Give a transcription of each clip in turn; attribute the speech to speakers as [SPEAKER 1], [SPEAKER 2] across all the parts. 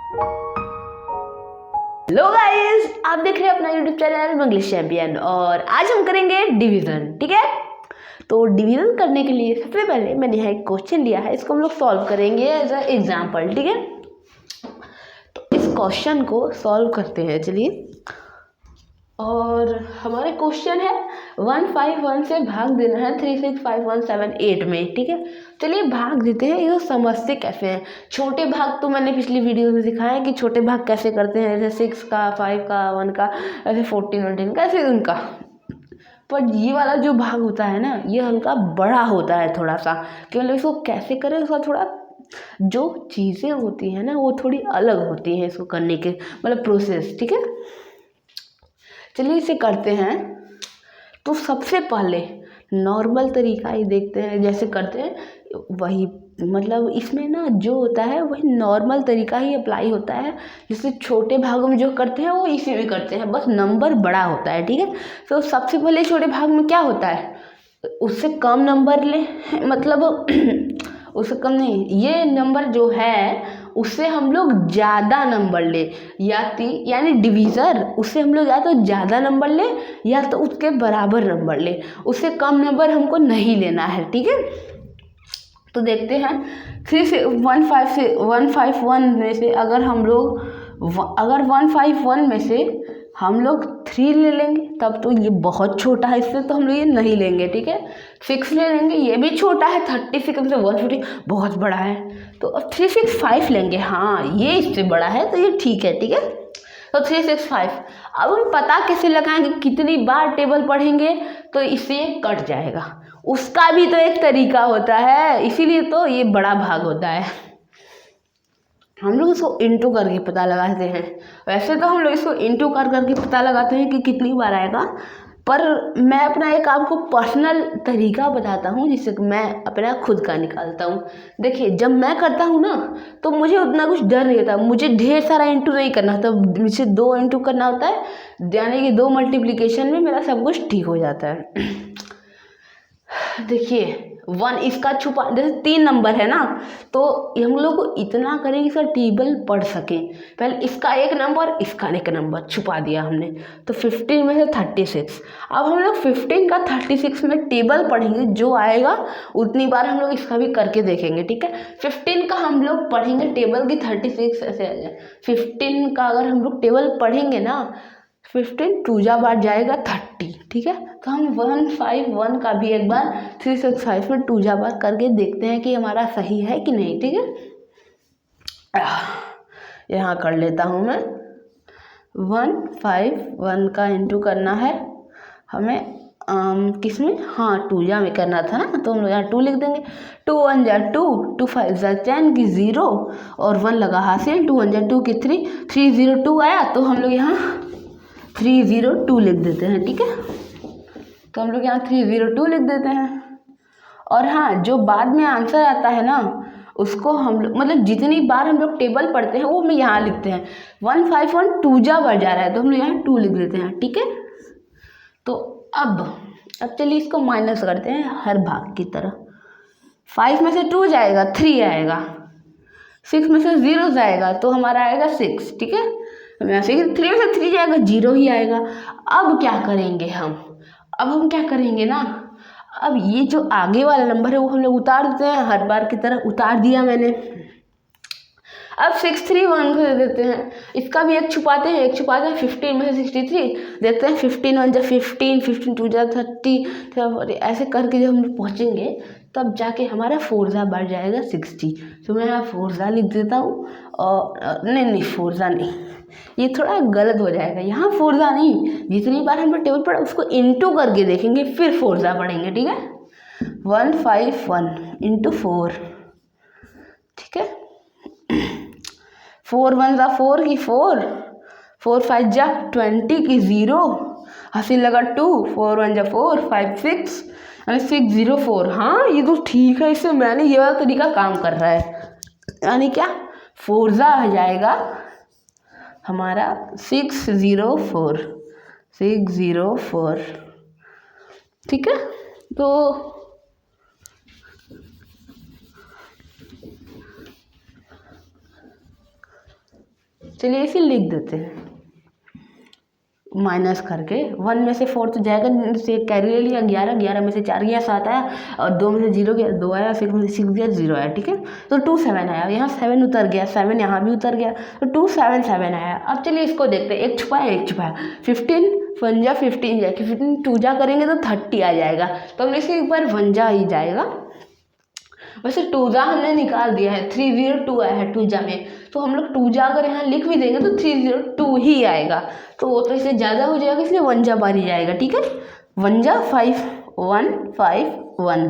[SPEAKER 1] Hello guys, आप देख रहे हैं अपना यूट्यूब चैनल इंग्लिश चैंपियन और आज हम करेंगे डिवीजन। ठीक है, तो डिवीजन करने के लिए सबसे पहले मैंने यहाँ एक क्वेश्चन लिया है, इसको हम लोग सॉल्व करेंगे एज अ एग्जाम्पल। ठीक है, तो इस क्वेश्चन को सॉल्व करते हैं, चलिए। और हमारे क्वेश्चन है 151 से भाग देना है 365,178 में। ठीक है, चलिए भाग देते हैं। ये समझते कैसे हैं, छोटे भाग तो मैंने पिछली वीडियो में दिखाया है कि छोटे भाग कैसे करते हैं, जैसे 6 का, 5 का, 1 का, ऐसे 14 14 का, ऐसे उनका। पर ये वाला जो भाग होता है ना, ये हल्का बड़ा होता है थोड़ा सा, कि मतलब इसको कैसे करें, उसका थोड़ा जो चीज़ें होती हैं ना वो थोड़ी अलग होती हैं इसको करने के, मतलब प्रोसेस। ठीक है, चलिए इसे करते हैं। तो सबसे पहले नॉर्मल तरीका ही देखते हैं, जैसे करते हैं वही, मतलब इसमें ना जो होता है वही नॉर्मल तरीका ही अप्लाई होता है। जैसे छोटे भागों में जो करते हैं वो इसी में करते हैं, बस नंबर बड़ा होता है। ठीक है, तो सबसे पहले छोटे भाग में क्या होता है, उससे कम नंबर ले, मतलब उससे कम नहीं, ये नंबर जो है उससे हम लोग ज़्यादा नंबर ले, यानी डिवीज़र, उससे हम लोग या तो ज़्यादा नंबर ले या तो उसके बराबर नंबर ले, उससे कम नंबर हमको नहीं लेना है। ठीक है, तो देखते हैं 151 में से अगर हम लोग 151 में से हम लोग 3 ले लेंगे तब तो ये बहुत छोटा है, इससे तो हम लोग ये नहीं लेंगे। ठीक है, 6 ले लेंगे, ये भी छोटा है, 36 में से 150 बहुत बड़ा है, तो अब 365 लेंगे, हाँ ये इससे बड़ा है तो ये ठीक है। ठीक है, तो 365। अब हम पता कैसे लगाएंगे, कितनी बार टेबल पढ़ेंगे तो इससे ये कट जाएगा, उसका भी तो एक तरीका होता है, इसीलिए तो ये बड़ा भाग होता है। हम लोग इसको इंटू करके पता लगाते हैं, वैसे तो हम लोग इसको इंटू करके पता लगाते हैं कि कितनी बार आएगा, पर मैं अपना एक आपको पर्सनल तरीका बताता हूँ जिससे मैं अपना खुद का निकालता हूँ। देखिए, जब मैं करता हूँ ना तो मुझे उतना कुछ डर नहीं होता, मुझे ढेर सारा इंटू नहीं करना होता, मुझे 2 इंटू करना होता है, यानी कि 2 मल्टीप्लिकेशन में मेरा सब कुछ ठीक हो जाता है। देखिए 1 इसका छुपा, जैसे 3 नंबर है ना, तो हम लोग को इतना करें कि इसका टेबल पढ़ सकें। पहले इसका एक नंबर, इसका एक नंबर छुपा दिया हमने, तो 15 में से 36। अब हम लोग 15 का 36 में टेबल पढ़ेंगे, जो आएगा उतनी बार हम लोग इसका भी करके देखेंगे। ठीक है, 15 का हम लोग पढ़ेंगे टेबल की 36 ऐसे आ जाए, 15 का अगर हम लोग टेबल पढ़ेंगे ना, 15 टूजा बार जाएगा 30। ठीक है, तो हम 151 का भी एक बार 365 में टूजा बार करके देखते हैं कि हमारा सही है कि नहीं। ठीक है, यहाँ कर लेता हूँ मैं, 151 का इंटू करना है हमें, किसमें, हाँ टूजा में करना था ना, तो हम लोग यहाँ 2 लिख देंगे। 2 1 जा 2, 2 5 जा 10 की 0 और 1 लगा हासिल, 2 1 जा 2 की 3, 302 आया, तो हम लोग यहाँ 302 लिख देते हैं। ठीक है, तो हम लोग यहाँ 302 लिख देते हैं। और हाँ, जो बाद में आंसर आता है ना उसको हम लोग, मतलब जितनी बार हम लोग टेबल पढ़ते हैं वो हम यहाँ लिखते हैं। 151 टूजा बार जा रहा है तो हम लोग यहाँ 2 लिख देते हैं। ठीक है, तो अब चलिए इसको माइनस करते हैं हर भाग की तरह। 5 में से 2 जाएगा 3 आएगा, 6 में से 0 जाएगा तो हमारा आएगा 6। ठीक है, यहाँ से 3 में से 3 जाएगा 0 ही आएगा। अब क्या करेंगे अब हम क्या करेंगे ना, अब ये जो आगे वाला नंबर है वो हम लोग उतार देते हैं, हर बार की तरह उतार दिया मैंने। अब 631 को दे देते हैं, इसका भी एक छुपाते हैं, 15 में से 63 देते हैं, 15 1 जा 15, 15 2 जा 30, तो ऐसे करके जब हम लोग पहुँचेंगे तब जाके हमारा 4 जा बढ़ जाएगा 60। तो मैं यहाँ 4 जा लिख देता हूँ, और नहीं 4 जा नहीं, ये थोड़ा गलत हो जाएगा, यहाँ 4 जा नहीं, जितनी बार हम लोग टेबल पढ़ा उसको इंटू करके देखेंगे फिर 4 जा पढ़ेंगे। ठीक है, 151 इंटू 4। ठीक है, 4 1 जा 4 की 4, 4 5 जा 20 की 0, हासिल लगा 2, 4 1 जा 4, 5 6 यानी 604। हाँ ये तो ठीक है, इससे मैंने ये वाला तरीका काम कर रहा है, यानी क्या 4 जा आ जाएगा हमारा 604। ठीक है, तो चलिए इसे लिख देते हैं माइनस करके। 1 में से 4 तो जाएगा, से कैरी ले लिया 11, 11 में से 4 गया 7 आया, और 2 में से 0 गया 2 आया, 6 में से 6 गया 0 आया, ठीक है। तो 2 7 आया, यहाँ 7 उतर गया, 7 यहाँ भी उतर गया, तो 2 7 7 आया। अब चलिए इसको देखते हैं, एक छुपाया 15 1 जा 15 जाए, 15 2 जा करेंगे तो 30 आ जाएगा, तो हम इसके एक बार 1 जा ही जाएगा। वैसे 2 जा हमने निकाल दिया है, 302 आया है 2 जा में, तो हम लोग 2 जा अगर यहाँ लिख भी देंगे तो 302 ही आएगा, तो वो तो इससे ज़्यादा हो जाएगा, इसलिए 1 जा बारी जाएगा, ठीक है। 1 जा 5 1 5 1।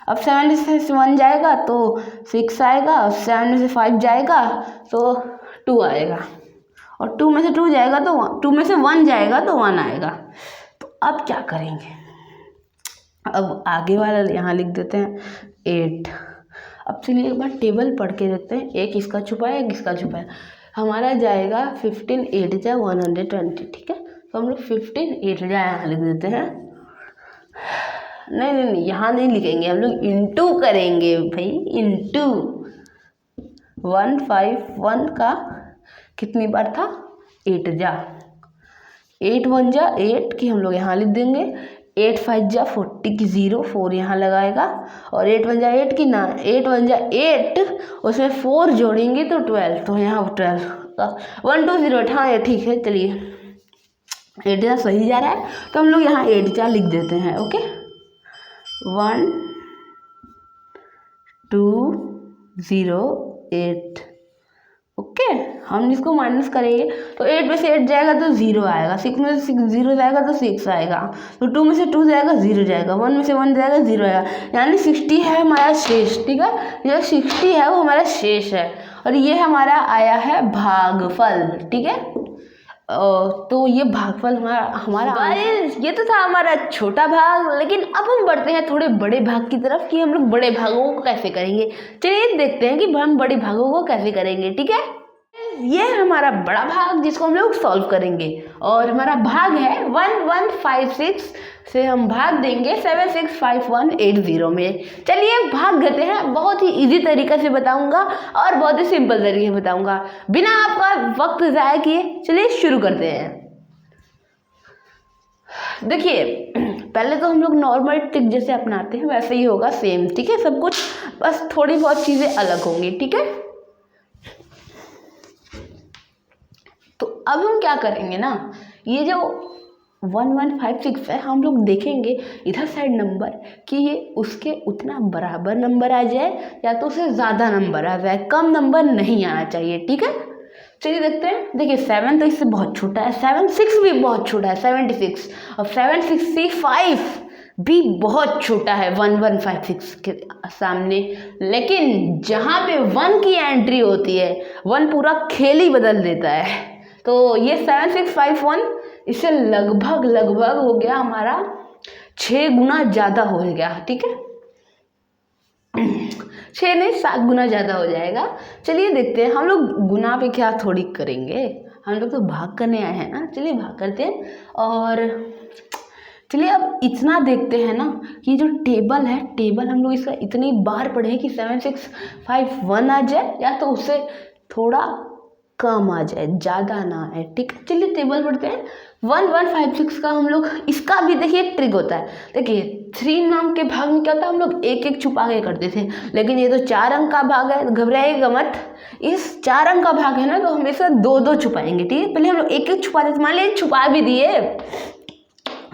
[SPEAKER 1] अब 7 से 1 जाएगा तो 6 आएगा, 7 में से 5 जाएगा तो 2 आएगा, और 2 में से 2 जाएगा तो 2 में से 1 जाएगा तो 1 आएगा। तो अब क्या करेंगे, अब आगे वाला यहाँ लिख देते हैं 8। अब चलिए एक बार टेबल पढ़ के देखते हैं, एक इसका छुपा है एक इसका छुपा है। हमारा जाएगा 15 8 जा 120, ठीक है। तो हम लोग 15 8 जा यहाँ लिख देते हैं। नहीं यहाँ नहीं लिखेंगे, हम लोग इंटू करेंगे भाई, इंटू 151 का कितनी बार था 8 जा, 8 1 जा 8 की हम लोग यहाँ लिख देंगे, 8 5 जा 40 की 0 4 यहाँ लगाएगा, और 8 1 जा 8 की ना 8 1 जा 8 उसमें 4 जोड़ेंगे तो 12, तो यहाँ 12 1 2 0 8। हाँ ये ठीक है, चलिए 8 जा सही जा रहा है, तो हम लोग यहाँ 8 जा लिख देते हैं, ओके। 1 2 0 8, ओके। हम इसको माइनस करेंगे तो 8 में से 8 जाएगा तो 0 आएगा, 6 में से 0 जाएगा तो 6 आएगा, तो 2 में से 2 जाएगा 0 जाएगा, 1 में से 1 जाएगा 0 आएगा, यानी 60 है हमारा शेष, ठीक है। ये 60 है वो हमारा शेष है, और ये हमारा आया है भागफल, ठीक है। तो ये भागफल हमारा गाइस, ये तो था हमारा छोटा भाग, लेकिन अब हम बढ़ते हैं थोड़े बड़े भाग की तरफ कि हम लोग बड़े भागों को कैसे करेंगे। चलिए देखते हैं कि हम बड़े भागों को कैसे करेंगे, ठीक है। ये हमारा बड़ा भाग जिसको हम लोग सॉल्व करेंगे, और हमारा भाग है 1156 से हम भाग देंगे 765180 में। चलिए भाग देते हैं, बहुत ही इजी तरीके से बताऊंगा और बहुत ही सिंपल तरीके से बताऊंगा, बिना आपका वक्त ज़ाया किए। चलिए शुरू करते हैं। देखिए पहले तो हम लोग नॉर्मल ट्रिक जैसे अपनाते हैं वैसे ही होगा, सेम, ठीक है सब कुछ, बस थोड़ी बहुत चीज़ें अलग होंगी, ठीक है। तो अब हम क्या करेंगे ना, ये जो 1156 है हम लोग देखेंगे इधर साइड नंबर कि ये उसके उतना बराबर नंबर आ जाए या तो उससे ज़्यादा नंबर आ जाए, कम नंबर नहीं आना चाहिए, ठीक है। चलिए देखते हैं। देखिए 7 तो इससे बहुत छोटा है, 76 भी बहुत छोटा है 76, और 765 भी बहुत छोटा है 1156 के सामने। लेकिन जहाँ पे 1 की एंट्री होती है 1 पूरा खेल ही बदल देता है। तो ये 7651 इससे लगभग हो गया हमारा 6 गुना ज़्यादा हो गया, ठीक है। 6 नहीं 7 गुना ज़्यादा हो जाएगा। चलिए देखते हैं, हम लोग गुना पे क्या थोड़ी करेंगे, हम लोग तो भाग करने आए हैं ना। चलिए भाग करते हैं, और चलिए अब इतना देखते हैं ना कि जो टेबल है, टेबल हम लोग इसका इतनी बार पढ़े कि 7651 आ जाए या तो उससे थोड़ा कम आ जाए, ज़्यादा ना आए, ठीक है। चलिए टेबल पढ़ते हैं। 1156 का हम लोग, इसका भी देखिए ट्रिक होता है। देखिए 3 नाम के भाग में क्या होता है, हम लोग एक एक छुपा के करते थे, लेकिन ये तो 4 अंक का भाग है, घबराइएगा मत। इस 4 अंक का भाग है ना, तो हम इसका 2-2 छुपाएंगे, ठीक है। पहले हम लोग एक एक छुपा देते, मान लीजिए छुपा भी दिए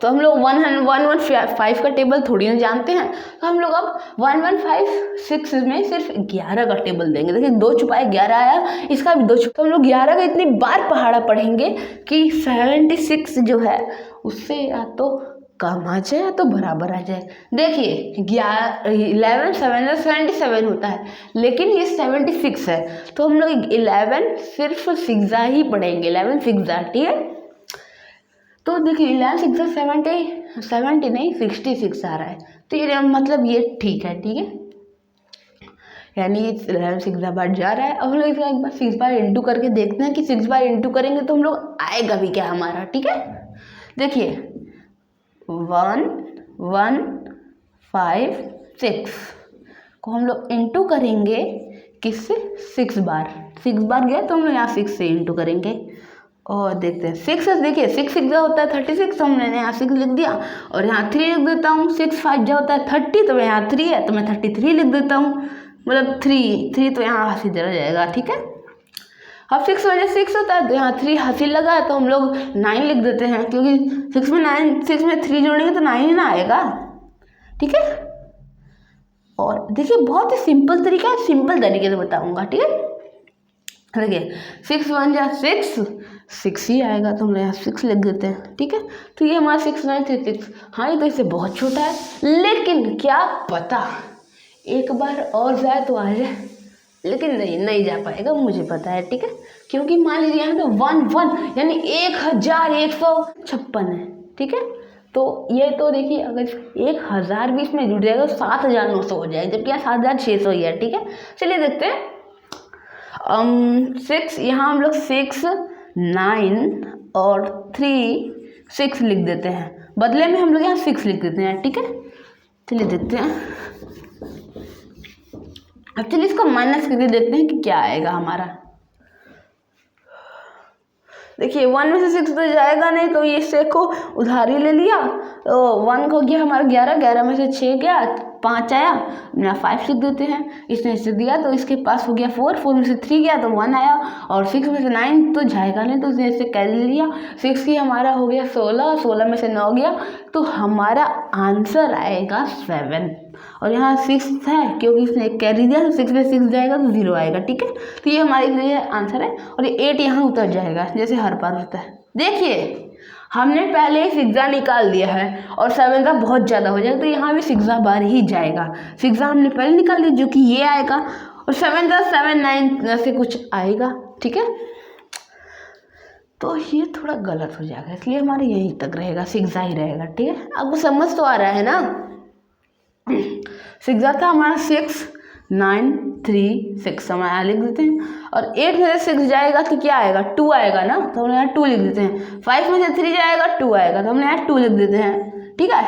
[SPEAKER 1] तो हम लोग 115 का टेबल थोड़ी ना जानते हैं, तो हम लोग अब 1156 में सिर्फ 11 का टेबल देंगे। देखिए 2 छुपाए 11 आया, इसका भी 2 छुपा, तो हम लोग 11 का इतनी बार पहाड़ा पढ़ेंगे कि 76 जो है उससे या तो कम आ जाए या तो बराबर आ जाए। देखिए 11 7 77 होता है, लेकिन ये 76 है, तो हम लोग 11 सिर्फ 6 ही पढ़ेंगे, 11 6, ठीक है। तो देखिए 11 6 70 नहीं 66 आ रहा है, तो ये मतलब ये ठीक है, ठीक है, यानी 11 6 बार जा रहा है। अब हम लोग इसका एक बार 6 बार इंटू करके देखते हैं कि 6 बार इंटू करेंगे तो हम लोग आएगा भी क्या हमारा, ठीक है। देखिए 1 1 5 6 को हम लोग इंटू करेंगे किससे, 6 बार गया तो हम लोग यहाँ 6 से इंटू करेंगे और देखते हैं 6 देखिए 6 6 जो होता है 36, तो हमने यहाँ 6 लिख दिया और यहाँ 3 लिख देता हूँ। 6 5 जो होता है 30, तो यहाँ 3 है तो मैं 33 लिख देता हूँ, मतलब 3 तो यहाँ हासिल चला जाएगा, ठीक है। अब 6 वजह 6 होता है तो यहाँ 3 हासिल लगा है तो हम लोग 9 लिख देते हैं, क्योंकि 6 में 3 जोड़ेंगे तो 9 ही ना आएगा, ठीक है। और देखिए बहुत ही सिंपल तरीका है, सिंपल तरीके से बताऊंगा, ठीक है। देखिए 6 1 जा 6 ही आएगा तो हम लोग यहाँ 6 लिख देते हैं, ठीक है। तो ये हमारा 6936, हाँ ये तो इससे बहुत छोटा है, लेकिन क्या पता एक बार और जाए तो आ जाए, लेकिन नहीं जा पाएगा, मुझे पता है, ठीक है। क्योंकि मान लीजिए यहाँ तो 1 यानी 1156 है, ठीक है। तो ये तो देखिए अगर 1000 भी इसमें जुड़ जाएगा तो 7900 हो जाएगा, जबकि यहाँ 7600 ही है, ठीक है। चलिए देखते हैं 6, यहाँ हम लोग 6 9 और 3 6 लिख देते हैं, बदले में हम लोग यहाँ 6 लिख देते हैं, ठीक है। चलिए देखते हैं, अब चलिए इसको माइनस करके देखते हैं कि क्या आएगा हमारा। देखिए 1 में से 6 तो जाएगा नहीं, तो ये 6 को उधार ही ले लिया, तो 1 को गया हमारा 11 में से 6 गया, 5 आया, यहाँ 5 लिख देते हैं, इसने इसे दिया तो इसके पास हो गया 4 में से 3 गया तो 1 आया, और 6 में से 9 तो जाएगा नहीं तो इसने इसे कैरी लिया, 6 की हमारा हो गया 16 में से 9 गया, तो हमारा आंसर आएगा 7। और यहाँ 6 है क्योंकि इसने एक कैरी दिया तो 6 में 6 जाएगा तो 0 आएगा, ठीक है। तो ये हमारे लिए आंसर है, और ये 8 यहाँ उतर जाएगा जैसे हर बार होता है। देखिए हमने पहले ही 6 निकाल दिया है और 7 का बहुत ज़्यादा हो जाएगा, तो यहाँ भी 6 बार ही जाएगा। 6 हमने पहले निकाल दिया जो कि ये आएगा, और 7 9 से कुछ आएगा, ठीक है। तो ये थोड़ा गलत हो जाएगा, इसलिए हमारे यहीं तक रहेगा, 6 ही रहेगा, ठीक है। आपको समझ तो आ रहा है ना। 6 था हमारा 6 9 3 6 हम यहाँ लिख देते हैं, और 8 में से 6 जाएगा तो क्या आएगा, 2 आएगा ना, तो हम यहाँ 2 लिख देते हैं। 5 में से 3 जाएगा 2 आएगा तो हमने यहाँ 2 लिख देते हैं, ठीक है।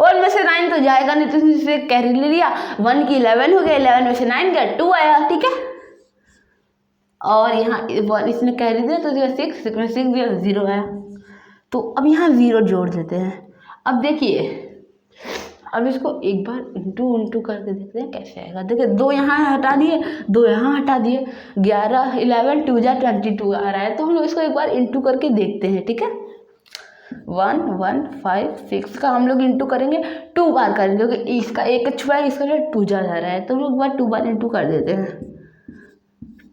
[SPEAKER 1] 1 में से 9 तो जाएगा नहीं तो इससे कैरी ले लिया, 1 की 11 हो गया, 11 में से 9 गया 2 आया, ठीक है। और यहाँ 1 इसने कैरी दिया तो 6 में 6 दिया 0 आया, तो अब यहाँ 0 जोड़ देते हैं। अब देखिए अब इसको एक बार इंटू करके देखते हैं कैसे आएगा। देखिए 2 यहाँ हटा दिए, 2 यहाँ हटा दिए, 11 11 2 जा 22 आ रहा है, तो हम लोग इसको एक बार इंटू करके देखते हैं, ठीक है। 1 1 5 6 का हम लोग इंटू करेंगे, 2 बार करेंगे क्योंकि इसका एक छुआ है, इसका 2 जा रहा है, तो हम लोग एक बार 2 बार इंटू कर देते हैं।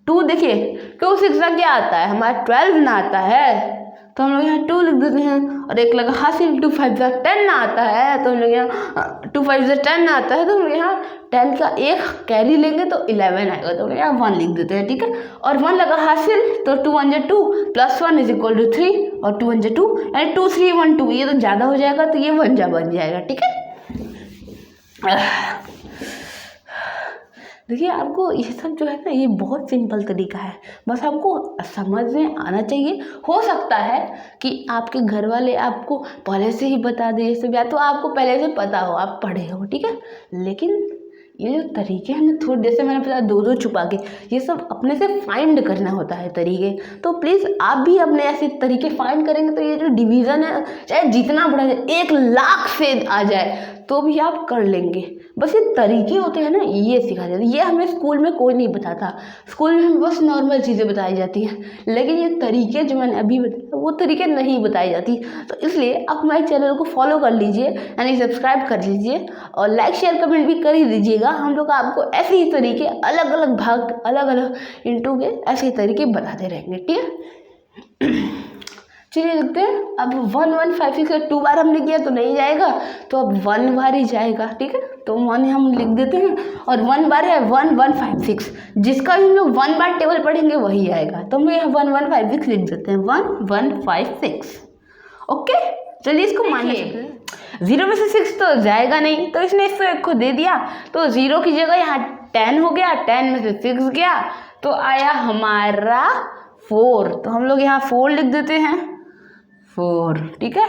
[SPEAKER 1] 2 देखिए 2 6 का क्या आता है हमारा 12 ना आता है, तो हम लोग यहाँ 2 लिख देते हैं, और एक लगा हासिल 2 5 10 ना आता है, तो हम लोग यहाँ 2 5 10 ना आता है, तो हम लोग यहाँ 10 का एक कैरी लेंगे तो 11 आएगा, तो हम लोग यहाँ 1 लिख देते हैं, ठीक है। और 1 लगा हासिल तो 2 1 2 प्लस 1 इज इक्वल टू 3, और 2 1 2 यानी 2 3 1 2, ये तो ज़्यादा हो जाएगा तो ये 1 बन जाएगा, ठीक है। देखिए आपको ये सब जो है ना ये बहुत सिंपल तरीका है, बस आपको समझ में आना चाहिए। हो सकता है कि आपके घर वाले आपको पहले से ही बता दें ये सब, या तो आपको पहले से पता हो, आप पढ़े हो, ठीक है। लेकिन ये जो तरीके हैं ना थोड़ी देर से मैंने बताया 2 छुपा के, ये सब अपने से फाइंड करना होता है तरीके। तो प्लीज़ आप भी अपने ऐसे तरीके फाइंड करेंगे तो ये जो डिवीज़न है चाहे जितना बड़ा जाए 1 लाख से आ जाए तो भी आप कर लेंगे। बस ये तरीके होते हैं ना, ये सिखाया जाता है। ये हमें स्कूल में कोई नहीं बताता, स्कूल में हमें बस नॉर्मल चीज़ें बताई जाती हैं, लेकिन ये तरीके जो मैंने अभी बताया वो तरीके नहीं बताई जाती। तो इसलिए आप हमारे चैनल को फॉलो कर लीजिए, यानी सब्सक्राइब कर लीजिए, और लाइक शेयर कमेंट भी कर ही दीजिएगा। हम लोग आपको ऐसे ही तरीके अलग अलग भाग अलग अलग इंटू के ऐसे ही तरीके बताते रहेंगे, ठीक है। चलिए देखते हैं, अब 1 1 5 6 2 बार हमने किया तो नहीं जाएगा, तो अब 1 बार ही जाएगा, ठीक है। तो 1 हम लिख देते हैं, और 1 बार है 1 1 5 6, जिसका हम लोग 1 बार टेबल पढ़ेंगे वही आएगा, तो हम यहाँ 1 1 5 6 लिख देते हैं, 1 1 5 6। ओके चलिए इसको मानिए 0 में से 6 तो जाएगा नहीं, तो इसने इसको 1 को दे दिया, तो 0 की जगह यहाँ 10 हो गया, 10 में से 6 गया तो आया हमारा 4, तो हम लोग यहाँ 4 लिख देते हैं, 4, ठीक है।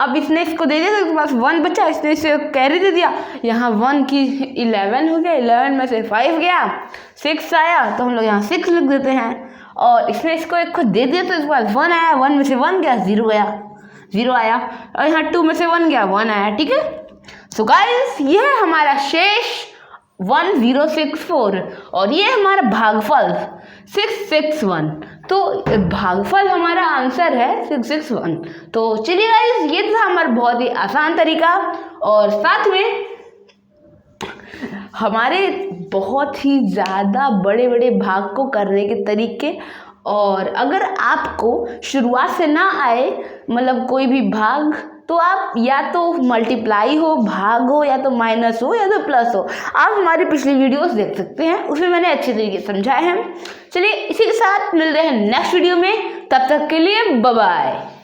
[SPEAKER 1] अब इसने इसको दे दिया तो इसके पास 1 बचा, इसने इसे कैरी दे दिया, यहाँ 1 की 11 हो गया, 11 में से 5 गया, 6 आया, तो हम लोग यहाँ 6 लिख देते हैं। और इसने इसको एक को दे दिया तो इसके पास 1 आया, 1 में से 1 गया, 0 गया, 0 आया, और यहाँ 2 में से 1 गया, 1 आया। ठीक है, सो गाइस ये है हमारा शेष 1064 और ये हमारा भागफल 661। तो भागफल हमारा आंसर है 661। तो चलिए गाइस ये था हमारा बहुत ही आसान तरीका और साथ में हमारे बहुत ही ज़्यादा बड़े बड़े भाग को करने के तरीके। और अगर आपको शुरुआत से ना आए मतलब कोई भी भाग, तो आप या तो मल्टीप्लाई हो, भाग हो, या तो माइनस हो, या तो प्लस हो, आप हमारी पिछली वीडियोस देख सकते हैं, उसमें मैंने अच्छे तरीके से समझाए हैं। चलिए इसी के साथ मिलते हैं नेक्स्ट वीडियो में, तब तक के लिए बाय बाय।